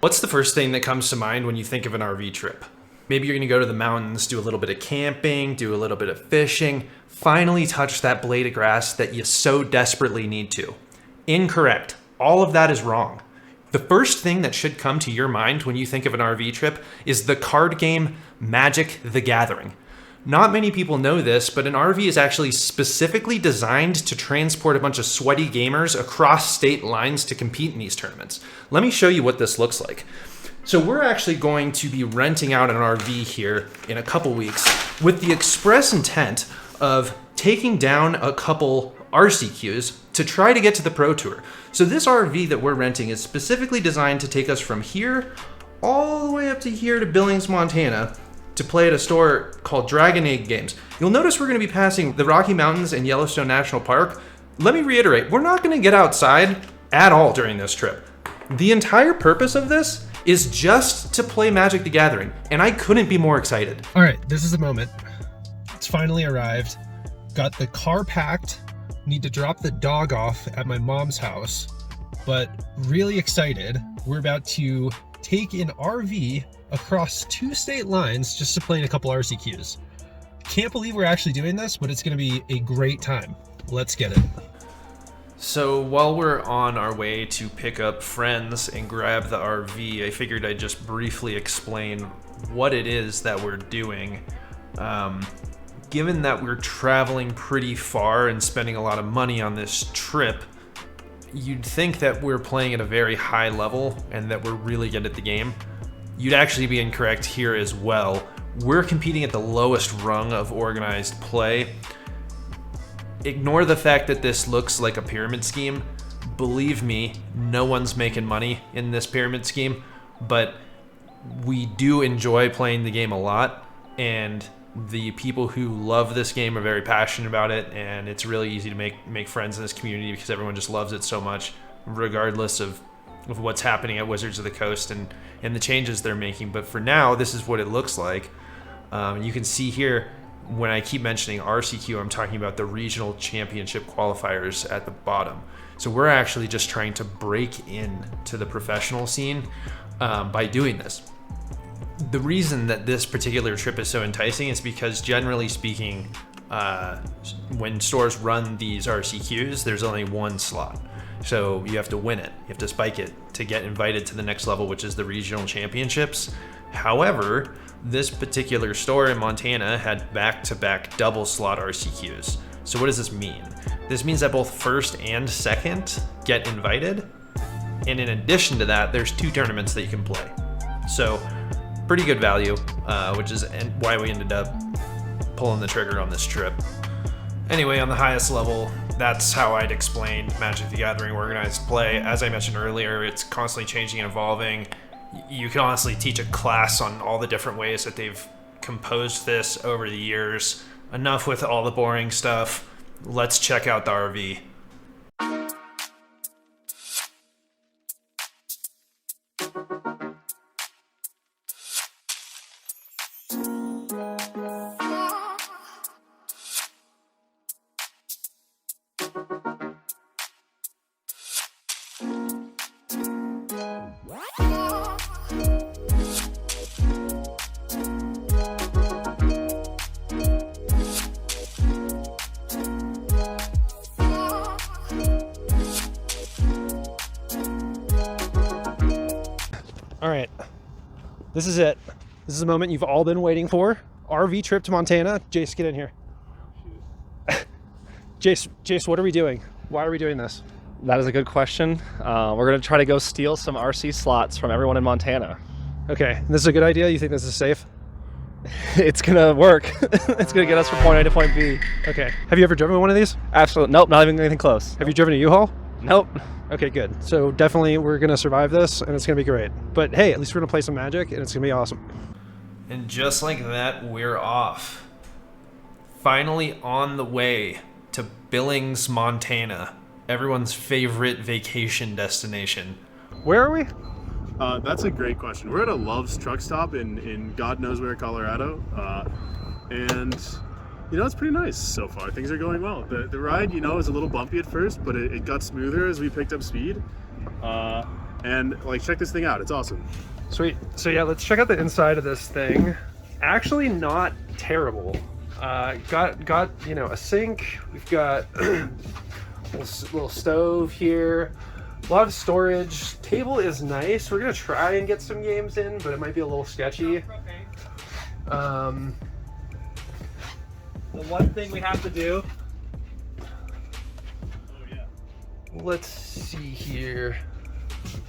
What's the first thing that comes to mind when you think of an RV trip? Maybe you're going to go to the mountains, do a little bit of camping, do a little bit of fishing, finally touch that blade of grass that you so desperately need to. Incorrect. All of that is wrong. The first thing that should come to your mind when you think of an RV trip is the card game Magic: The Gathering. Not many people know this, but an RV is actually specifically designed to transport a bunch of sweaty gamers across state lines to compete in these tournaments. Let me show you what this looks like. So we're actually going to be renting out an RV here in a couple weeks with the express intent of taking down a couple RCQs to try to get to the Pro Tour. So this RV that we're renting is specifically designed to take us from here all the way up to here to Billings, Montana, to play at a store called Dragon Egg Games. You'll notice we're going to be passing the Rocky Mountains and Yellowstone National Park. Let me reiterate, we're not going to get outside at all during this trip. The entire purpose of this is just to play Magic: The Gathering, and I couldn't be more excited. All right, this is the moment. It's finally arrived. Got the car packed. Need to drop the dog off at my mom's house, but really excited. We're about to take an RV across 2 state lines just to play in a couple RCQs. Can't believe we're actually doing this, but it's going to be a great time. Let's get it. So while we're on our way to pick up friends and grab the RV, I figured I'd just briefly explain what it is that we're doing. Given that we're traveling pretty far and spending a lot of money on this trip, you'd think that we're playing at a very high level and that we're really good at the game. You'd actually be incorrect here as well. We're competing at the lowest rung of organized play. Ignore the fact that this looks like a pyramid scheme. Believe me, no one's making money in this pyramid scheme, but we do enjoy playing the game a lot, and the people who love this game are very passionate about it, and it's really easy to make friends in this community because everyone just loves it so much, regardless of what's happening at Wizards of the Coast and the changes they're making. But for now, this is what it looks like. You can see here, when I keep mentioning RCQ, I'm talking about the regional championship qualifiers at the bottom. So we're actually just trying to break in to the professional scene by doing this. The reason that this particular trip is so enticing is because, generally speaking, when stores run these RCQs, there's only one slot. So you have to win it. You have to spike it to get invited to the next level, which is the regional championships. However, this particular store in Montana had back-to-back double slot RCQs. So what does this mean? This means that both first and second get invited. And in addition to that, there's 2 tournaments that you can play. So pretty good value, which is why we ended up pulling the trigger on this trip. Anyway, on the highest level, that's how I'd explain Magic: The Gathering organized play. As I mentioned earlier, it's constantly changing and evolving. You can honestly teach a class on all the different ways that they've composed this over the years. Enough with all the boring stuff. Let's check out the RV. All right, this is it. This is the moment you've all been waiting for. RV trip to Montana. Jace, get in here. Jace, what are we doing? Why are we doing this? That is a good question. We're going to try to go steal some RC slots from everyone in Montana. Okay, this is a good idea? You think this is safe? It's going to work. It's going to get us from point A to point B. Okay. Have you ever driven one of these? Absolutely. Nope, not even anything close. Have you driven a U-Haul? Nope. Okay, good. So definitely we're going to survive this, and it's going to be great. But hey, at least we're going to play some Magic, and it's going to be awesome. And just like that, we're off. Finally on the way to Billings, Montana, everyone's favorite vacation destination. Where are we? That's a great question. We're at a Love's truck stop in God knows where, Colorado. And, you know, it's pretty nice so far. Things are going well. The ride, you know, is a little bumpy at first, but it got smoother as we picked up speed. and like check this thing out. It's awesome. Sweet. So yeah, let's check out the inside of this thing. Actually, not terrible. Got you know, a sink. We've got little stove here. A lot of storage. Table is nice. We're gonna try and get some games in, but it might be a little sketchy. The one thing we have to do. Let's see here.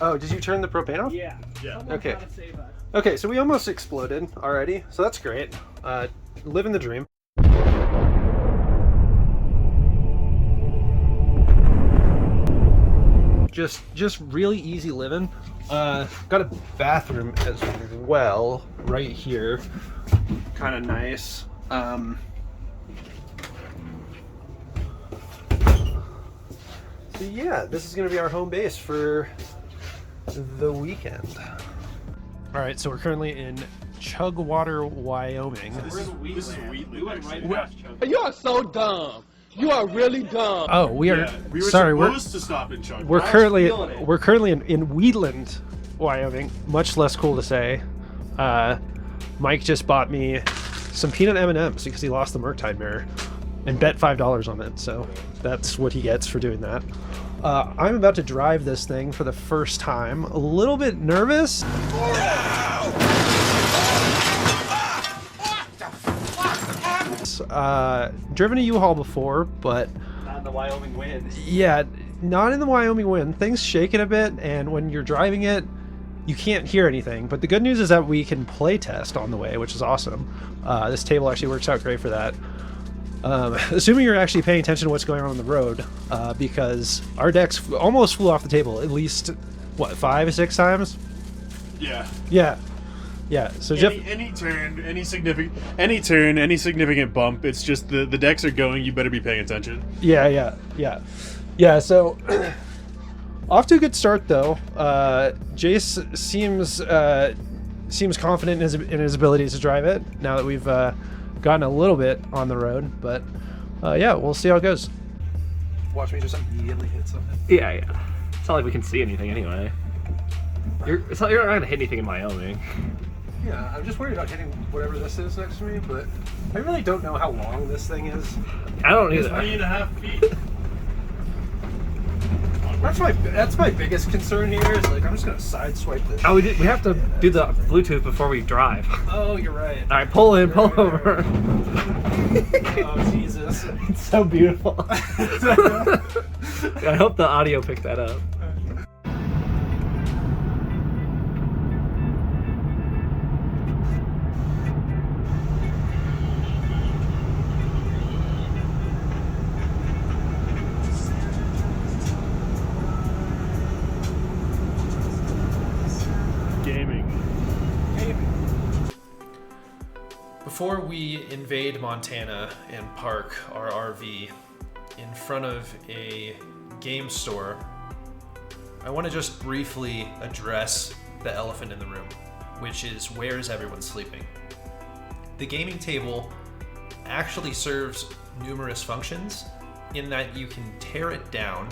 Oh, did you turn the propane off? Yeah. Yeah. Okay. Gotta save us. Okay, so we almost exploded already, so that's great. Living the dream. Just really easy living. Got a bathroom as well right here. Kind of nice. So yeah, this is gonna be our home base for the weekend. All right, so we're currently in Chugwater, Wyoming. This is Wheatley. You are so dumb. You are really dumb. Oh, we are. Yeah, we were sorry, supposed to stop in Chug. we're I was currently feeling it. we're currently in Wheatland, Wyoming. Much less cool to say. Mike just bought me some peanut M&Ms because he lost the Murktide mirror and bet $5 on it. So that's what he gets for doing that. I'm about to drive this thing for the first time. A little bit nervous. Driven a U-Haul before, but Not in the Wyoming wind. yeah, not in the Wyoming wind. Things shaking a bit, and when you're driving it, you can't hear anything. But the good news is that we can play test on the way, which is awesome. This table actually works out great for that. Assuming you're actually paying attention to what's going on the road, because our decks almost flew off the table at least, what, 5 or 6 times? Yeah. Yeah. So Jeff, Any turn, any significant bump, it's just the decks are going. You better be paying attention. yeah. So off to a good start though. Jace seems confident in his ability to drive it now that we've gotten a little bit on the road. But yeah, we'll see how it goes. Watch me just immediately hit something. Yeah. It's not like we can see anything anyway. You're not gonna hit anything in Wyoming. Yeah, I'm just worried about hitting whatever this is next to me, but I really don't know how long this thing is. I don't either. 3.5 feet. That's my biggest concern here is like I'm just gonna sideswipe this. Oh, we have to do the Bluetooth before we drive. Oh, you're right. All right, pull over. Oh Jesus. It's so beautiful. I hope the audio picked that up. Gaming. Before we invade Montana and park our RV in front of a game store, I want to just briefly address the elephant in the room, which is where is everyone sleeping? The gaming table actually serves numerous functions in that you can tear it down,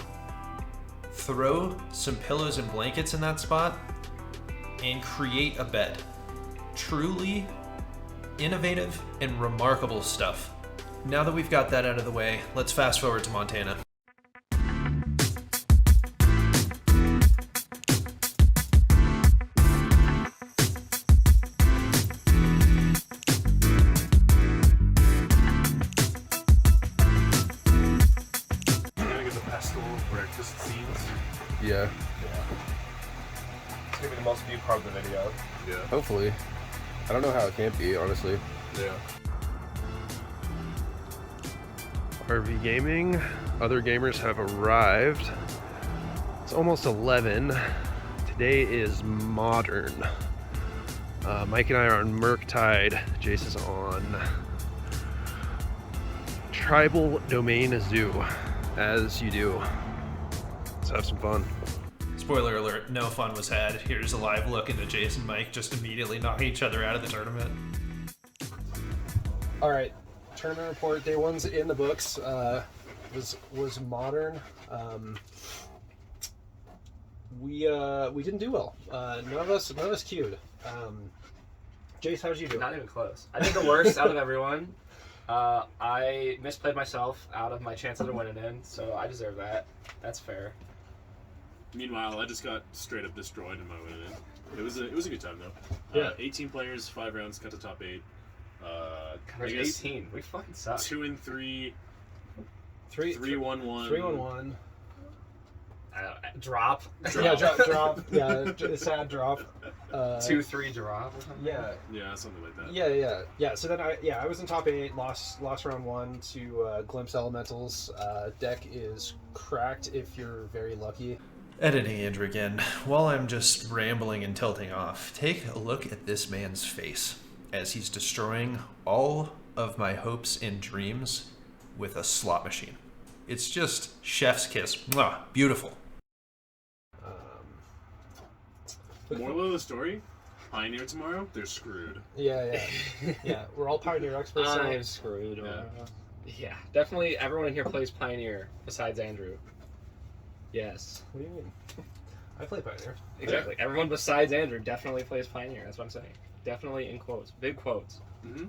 throw some pillows and blankets in that spot, and create a bed. Truly innovative and remarkable stuff. Now that we've got that out of the way, let's fast forward to Montana. Getting the pestle breakfast scenes. Yeah, It's gonna be the most viewed part of the video. Yeah. hopefully. I don't know how it can't be, honestly. Yeah. RV gaming. Other gamers have arrived. It's almost 11. Today is modern. Mike and I are on Murktide. Jace is on Tribal Domain Zoo, as you do. Let's have some fun. Spoiler alert, no fun was had. Here's a live look into Jason and Mike just immediately knocking each other out of the tournament. All right, tournament report. Day one's in the books. Was modern. we didn't do well. None of us queued. Jace, how did you do? Not even close. I did the worst out of everyone. I misplayed myself out of my chances of winning in, so I deserve that. That's fair. Meanwhile, I just got straight up destroyed in my win in. It was a good time though. Yeah. 18 players, 5 rounds, got to top 8. There's I guess 18. We fucking suck. 2 and 3, 3-1-1. 3-1-1. Drop. Yeah, drop. Yeah, sad drop. 2-3 drop or something. Yeah. Yeah, something like that. Yeah. So then I was in top 8, lost round 1 to Glimpse Elementals. Deck is cracked if you're very lucky. Editing Andrew again. While I'm just rambling and tilting off, take a look at this man's face as he's destroying all of my hopes and dreams with a slot machine. It's just chef's kiss. Mwah, beautiful. Moral of the story: Pioneer tomorrow, they're screwed. Yeah. We're all Pioneer experts. so- I'm screwed. Yeah. Yeah, definitely everyone in here plays Pioneer besides Andrew. Yes. What do you mean? I play Pioneer. Exactly. Everyone besides Andrew definitely plays Pioneer. That's what I'm saying. Definitely in quotes. Big quotes. Mm-hmm.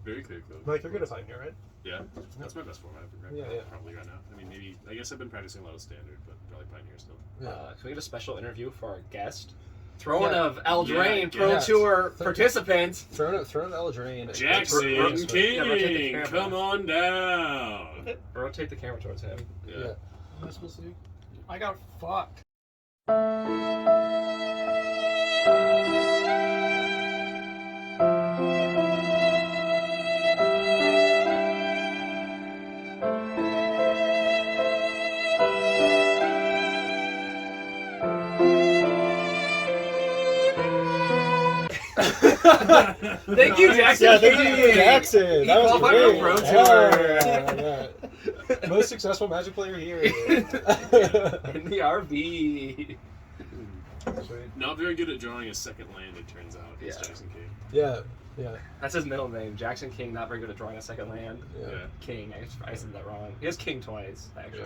Very clear code. Mike, you're good at Pioneer, right? Yeah, that's my best format. Yeah. Probably right now. I mean, maybe. I guess I've been practicing a lot of standard, but probably Pioneer still. Can we get a special interview for our guest? Throwing Yeah. of Eldraine Yeah, Pro yeah. Tour participants. Throw it Eldraine. Jackson rotate the King, camera. come on down. Rotate the camera towards him. Yeah. What am I supposed to do? I got fucked. Thank you, Jackson. Yeah, thank you, Jackson. He That was qualified great. for Pro Tour. Yeah. Most successful Magic player here. In the RV. Not very good at drawing a second land, it turns out. It's Yeah. Jackson King. Yeah. That's his middle name. Jackson King, not very good at drawing a second land. Yeah. King, I said that wrong. He has King twice, actually.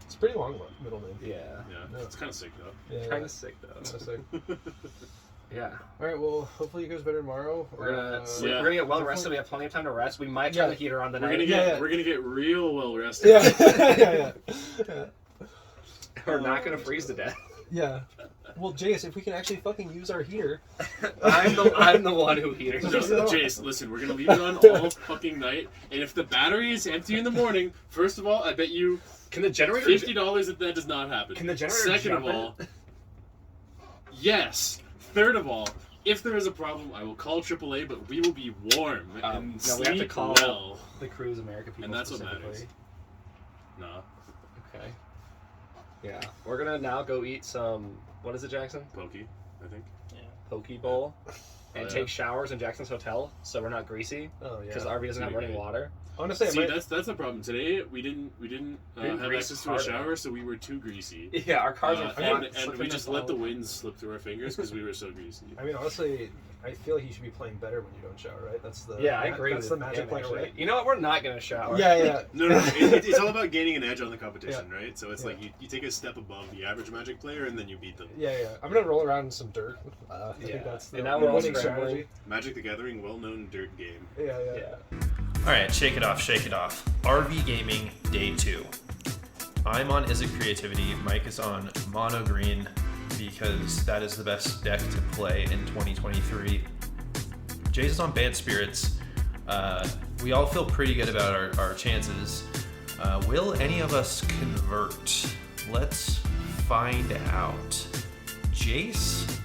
It's a pretty long middle name. Yeah. Yeah, it's kind of sick though. Yeah. Kind of sick, though. Kinda sick. Yeah. All right. Well, hopefully it goes better tomorrow. We're gonna, Yeah. we're gonna get well rested. We have plenty of time to rest. We might turn Yeah. the heater on We're tonight. gonna Yeah. get real well rested. Yeah. Yeah. We're not gonna freeze to death. Yeah. Well, Jace, if we can actually fucking use our heater. I'm the one who heaters. No, Jace, listen, we're gonna leave it on all fucking night, and if the battery is empty in the morning, first of all, I bet you Can the generator? $50 that does not happen. Can the generator Second jump of all, yes. Third of all, if there is a problem, I will call AAA, but we will be warm and no, sleep we have to call well. the Cruise America people. And that's what specifically. matters. Nah, Okay. Yeah, we're gonna now go eat some. What is it, Jackson? pokey, I think. Poke bowl, and yeah. take showers in Jackson's hotel, so we're not greasy Oh yeah. because the RV doesn't have running water. Honestly, See, I might... that's the problem. Today we didn't have grease access to a hard shower, enough. so we were too greasy. Yeah, our cars are And, flat. and slipping we in just the let the tunnel. winds slip through our fingers because we were so greasy. I mean, honestly, I feel like you should be playing better when you don't shower, right? That's the Yeah, I agree. That's with the magic him, player actually. way. You know what? We're not gonna shower. Yeah. No, it's all about gaining an edge on the competition, right? So it's like you take a step above the average Magic player and then you beat them. Yeah. I'm gonna roll around in some dirt. I think Yeah. that's the And now we're all winning scrambling. strategy. Magic the Gathering, well-known dirt game. Yeah. All right, shake it off, shake it off. RV Gaming Day 2. I'm on Is It Creativity. Mike is on Mono Green because that is the best deck to play in 2023. Jay's is on Bad Spirits. We all feel pretty good about our chances. Will any of us convert? Let's find out. Jace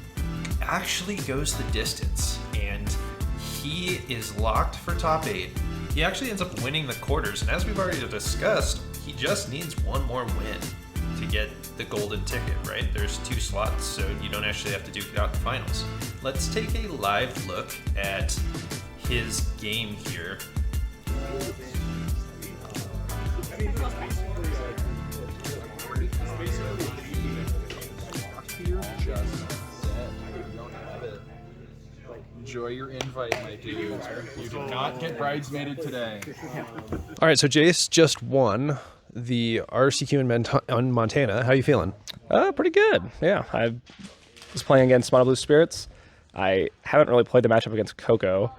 actually goes the distance, and he is locked for top 8. He actually ends up winning the quarters, and as we've already discussed, he just needs one more win to get the golden ticket, right? There's 2 slots, so you don't actually have to duke it out in the finals. Let's take a live look at his game here. Enjoy your invite, my dude. You did not get bridesmaided today. All right, so Jace just won the RCQ in Montana. How are you feeling? Pretty good. Yeah, I was playing against Mono Blue Spirits. I haven't really played the matchup against Coco.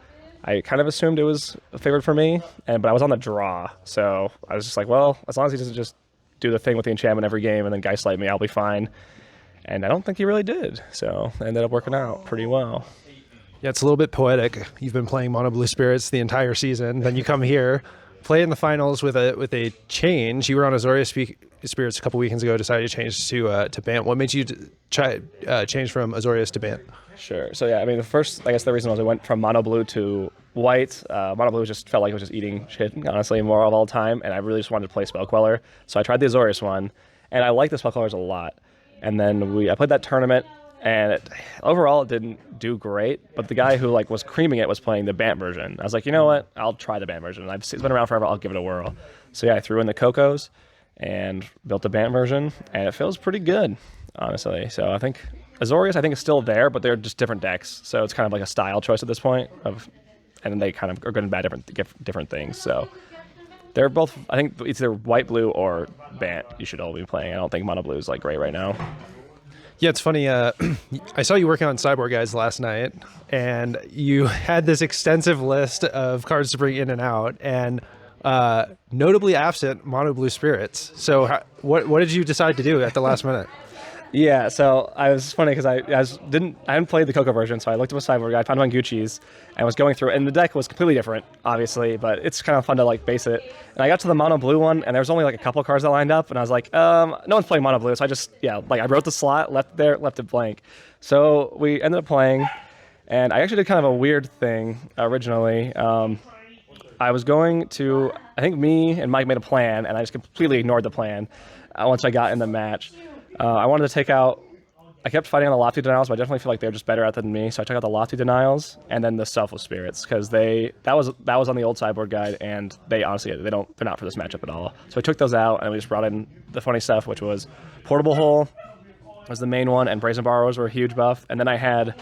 I kind of assumed it was favored for me, but I was on the draw, so I was just like, well, as long as he doesn't just do the thing with the enchantment every game and then Geistlight me, I'll be fine. And I don't think he really did, so it ended up working out pretty well. Yeah, it's a little bit poetic. You've been playing Mono Blue Spirits the entire season, then you come here, play in the finals with a change. You were on Azorius Spirits a couple weekends ago, decided to change to Bant. What made you change from Azorius to Bant? Sure. So yeah, I mean, I guess the reason was I went from Mono Blue to White. Mono Blue just felt like it was just eating shit, honestly, more of all the time, and I really just wanted to play Spell Queller. So I tried the Azorius one, and I liked the Spell Quellers a lot. And then I played that tournament, and overall it didn't do great, but the guy who was creaming it was playing the Bant version. I was like, you know what? I'll try the Bant version. It's been around forever. I'll give it a whirl. So yeah, I threw in the Cocos and built the Bant version, and it feels pretty good, honestly. So I think Azorius, is still there, but they're just different decks. So it's kind of like a style choice at this point, and they kind of are good and bad different things. So they're both, I think, it's either White, Blue, or Bant you should all be playing. I don't think Mono Blue is great right now. Yeah, it's funny. I saw you working on Cyborg Guys last night, and you had this extensive list of cards to bring in and out, and notably absent Mono Blue Spirits. So what did you decide to do at the last minute? Yeah, so I was funny because I hadn't played the Coco version, so I looked up a Cyborg Guy, found him on Gucci's, and was going through it, and the deck was completely different, obviously, but it's kind of fun to base it. And I got to the Mono Blue one, and there was only a couple of cards that lined up, and I was like, no one's playing Mono Blue, so I wrote the slot, left it blank. So we ended up playing, and I actually did kind of a weird thing originally. I was going to, I think me and Mike made a plan, and I just completely ignored the plan once I got in the match. I wanted to take out, I kept fighting on the Lofty Denials, but I definitely feel like they're just better at it than me. So I took out the Lofty Denials and then the Selfless Spirits, because that was on the old sideboard guide, and they honestly, they're not for this matchup at all. So I took those out, and we just brought in the funny stuff, which was Portable Hole was the main one, and Brazen Borrowers were a huge buff. And then I had,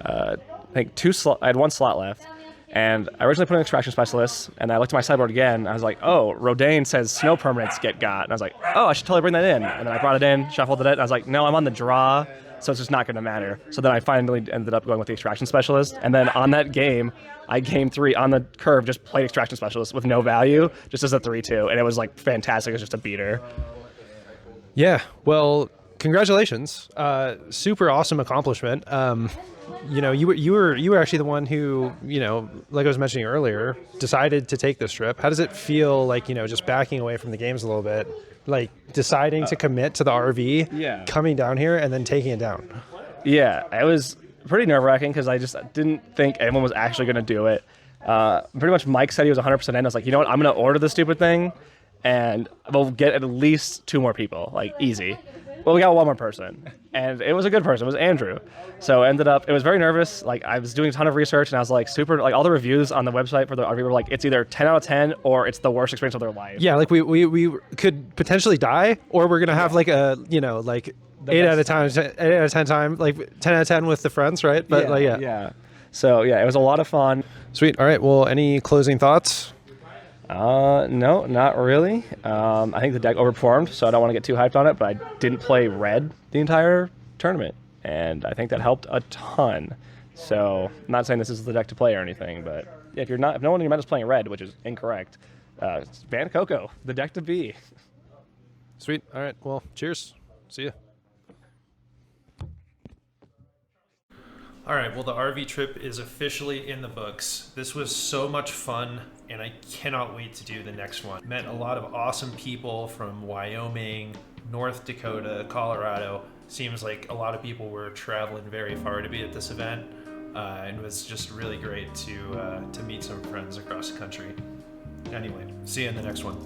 I had one slot left. And I originally put in Extraction Specialist, and I looked at my sideboard again, and I was like, oh, Rodane says Snow Permanents get got. And I was like, oh, I should totally bring that in. And then I brought it in, shuffled it, and I was like, no, I'm on the draw, so it's just not going to matter. So then I finally ended up going with the Extraction Specialist. And then on that game, I game 3 on the curve, just played Extraction Specialist with no value, just as a 3-2. And it was fantastic. It was just a beater. Yeah, well, congratulations. Super awesome accomplishment. You were actually the one who, like I was mentioning earlier, decided to take this trip. How does it feel just backing away from the games a little bit, deciding to commit to the RV, coming down here and then taking it down? Yeah, it was pretty nerve-wracking because I just didn't think anyone was actually going to do it. Pretty much Mike said he was 100% in. I was like, you know what, I'm going to order the stupid thing and we'll get at least 2 more people, easy. Well, we got one more person, and it was a good person. It was Andrew. So it was very nervous. I was doing a ton of research, and I was super, all the reviews on the website for the RV were it's either 10 out of 10 or it's the worst experience of their life. Yeah, we could potentially die, or we're gonna have 8 out of 10 time, 10 out of 10 with the friends, right? But yeah. So yeah, it was a lot of fun. Sweet. All right. Well, any closing thoughts? No, not really. I think the deck overperformed, so I don't want to get too hyped on it, but I didn't play red the entire tournament, and I think that helped a ton. So I'm not saying this is the deck to play or anything, but if no one in your meta is playing red, which is incorrect, ban Coco, the deck to be. Sweet. All right. Well, cheers. See ya. All right, well, the RV trip is officially in the books. This was so much fun, and I cannot wait to do the next one. Met a lot of awesome people from Wyoming, North Dakota, Colorado. Seems like a lot of people were traveling very far to be at this event, and it was just really great to meet some friends across the country. Anyway, see you in the next one.